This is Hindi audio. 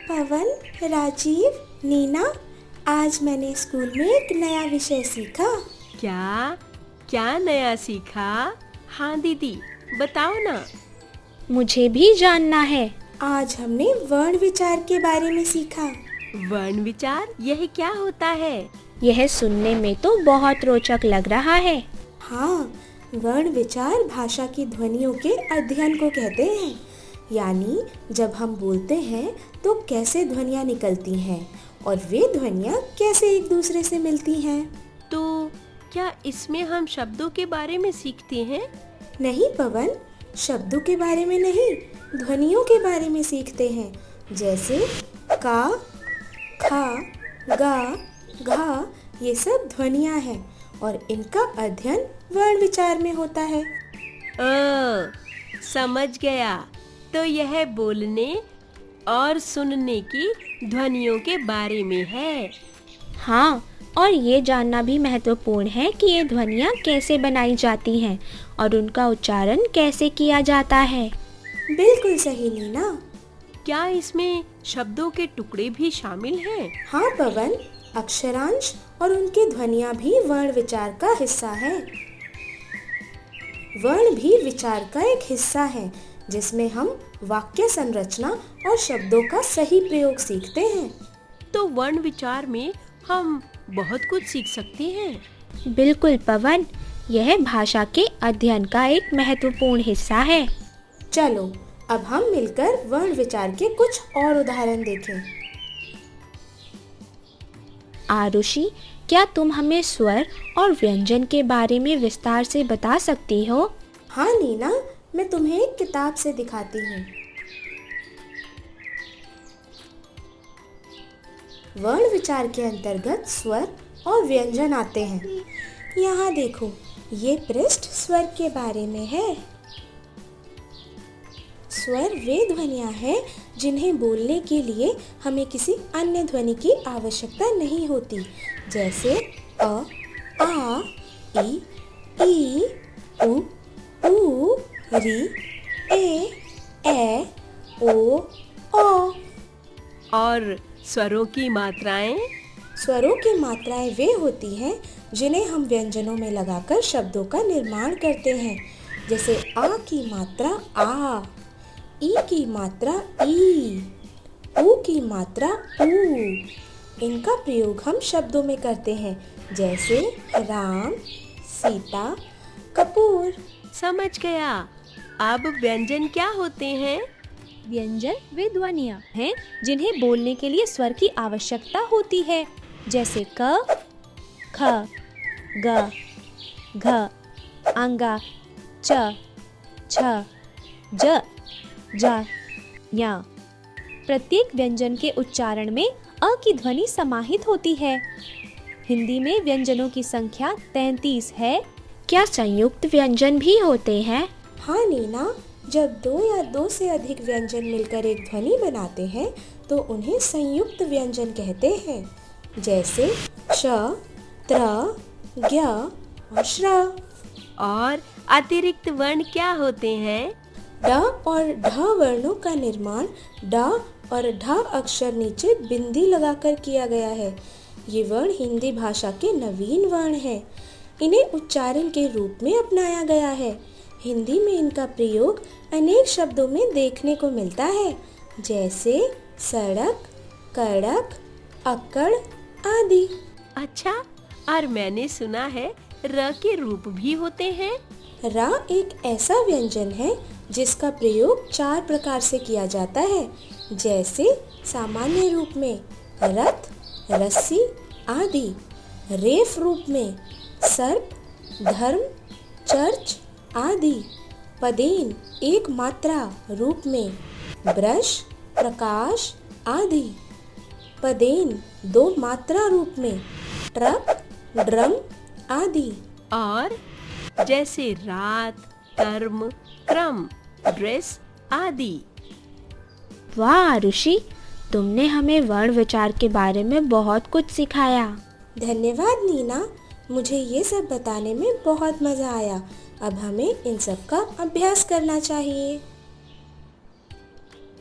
पवन, राजीव, नीना, आज मैंने स्कूल में एक नया विषय सीखा। क्या क्या नया सीखा? हाँ दीदी, बताओ ना। मुझे भी जानना है। आज हमने वर्ण विचार के बारे में सीखा। वर्ण विचार, यह क्या होता है? यह सुनने में तो बहुत रोचक लग रहा है। हाँ, वर्ण विचार भाषा की ध्वनियों के अध्ययन को कहते हैं। यानी जब हम बोलते हैं तो कैसे ध्वनियाँ निकलती हैं और वे ध्वनियाँ कैसे एक दूसरे से मिलती हैं। तो क्या इसमें हम शब्दों के बारे में सीखते हैं? नहीं पवन, शब्दों के बारे में नहीं, ध्वनियों के बारे में सीखते हैं। जैसे का, खा, गा, घा, ये सब ध्वनियाँ हैं और इनका अध्ययन वर्ण विचार में होता है। समझ गया। तो यह बोलने और सुनने की ध्वनियों के बारे में है। हाँ, और ये जानना भी महत्वपूर्ण है कि ये ध्वनियाँ कैसे बनाई जाती हैं और उनका उच्चारण कैसे किया जाता है। बिल्कुल सही नीना। क्या इसमें शब्दों के टुकड़े भी शामिल हैं? हाँ पवन, अक्षरांश और उनकी ध्वनियाँ भी वर्ण विचार का हिस्सा है। वर्ण भी विचार का एक हिस्सा है जिसमें हम वाक्य संरचना और शब्दों का सही प्रयोग सीखते हैं। तो वर्ण विचार में हम बहुत कुछ सीख सकते हैं। बिल्कुल पवन, यह भाषा के अध्ययन का एक महत्वपूर्ण हिस्सा है। चलो अब हम मिलकर वर्ण विचार के कुछ और उदाहरण देखें। आरुषि, क्या तुम हमें स्वर और व्यंजन के बारे में विस्तार से बता सकती हो? हाँ नीना, मैं तुम्हें एक किताब से दिखाती हूँ। वर्ण विचार के अंतर्गत स्वर और व्यंजन आते हैं। यहाँ देखो, ये पृष्ठ स्वर के बारे में है। स्वर वे ध्वनियाँ हैं जिन्हें बोलने के लिए हमें किसी अन्य ध्वनि की आवश्यकता नहीं होती। जैसे अ, आ, ई, उ, री, ए, ओ। और स्वरों की मात्राएं? स्वरों की मात्राएं वे होती हैं जिन्हें हम व्यंजनों में लगाकर शब्दों का निर्माण करते हैं। जैसे आ की मात्रा आ, ई की मात्रा ई, ऊ की मात्रा ऊ। इनका प्रयोग हम शब्दों में करते हैं। जैसे राम, सीता, कपूर। समझ गया। अब व्यंजन क्या होते हैं? व्यंजन वे ध्वनियाँ हैं जिन्हें बोलने के लिए स्वर की आवश्यकता होती है। जैसे क, ख, ग, घ, अंगा, च, छ, ज, जा, या। प्रत्येक व्यंजन के उच्चारण में अ की ध्वनि समाहित होती है। हिंदी में व्यंजनों की संख्या 33 है। क्या संयुक्त व्यंजन भी होते हैं? हाँ नीना, जब दो या दो से अधिक व्यंजन मिलकर एक ध्वनि बनाते हैं तो उन्हें संयुक्त व्यंजन कहते हैं। जैसे श, त्र, ज्ञ और श्र। और अतिरिक्त वर्ण क्या होते हैं? ड और ढ वर्णों का निर्माण ड और ढ अक्षर नीचे बिंदी लगाकर किया गया है। ये वर्ण हिंदी भाषा के नवीन वर्ण हैं। इन्हें उच्चारण के रूप में अपनाया गया है। हिंदी में इनका प्रयोग अनेक शब्दों में देखने को मिलता है। जैसे सड़क, कड़क, अकड़ आदि। अच्छा, और मैंने सुना है र के रूप भी होते हैं। रा एक ऐसा व्यंजन है जिसका प्रयोग 4 प्रकार से किया जाता है। जैसे सामान्य रूप में रथ, रस्सी आदि। रेफ रूप में सर्प, धर्म, चर्च आदि। पदेन एक मात्रा रूप में ब्रश, प्रकाश आदि। पदेन 2 मात्रा रूप में ट्रक, ड्रम आदि। और जैसे रात, कर्म, क्रम, ड्रेस आदि। वाह आरुषि, तुमने हमें वर्ण विचार के बारे में बहुत कुछ सिखाया। धन्यवाद नीना, मुझे ये सब बताने में बहुत मज़ा आया। अब हमें इन सब का अभ्यास करना चाहिए।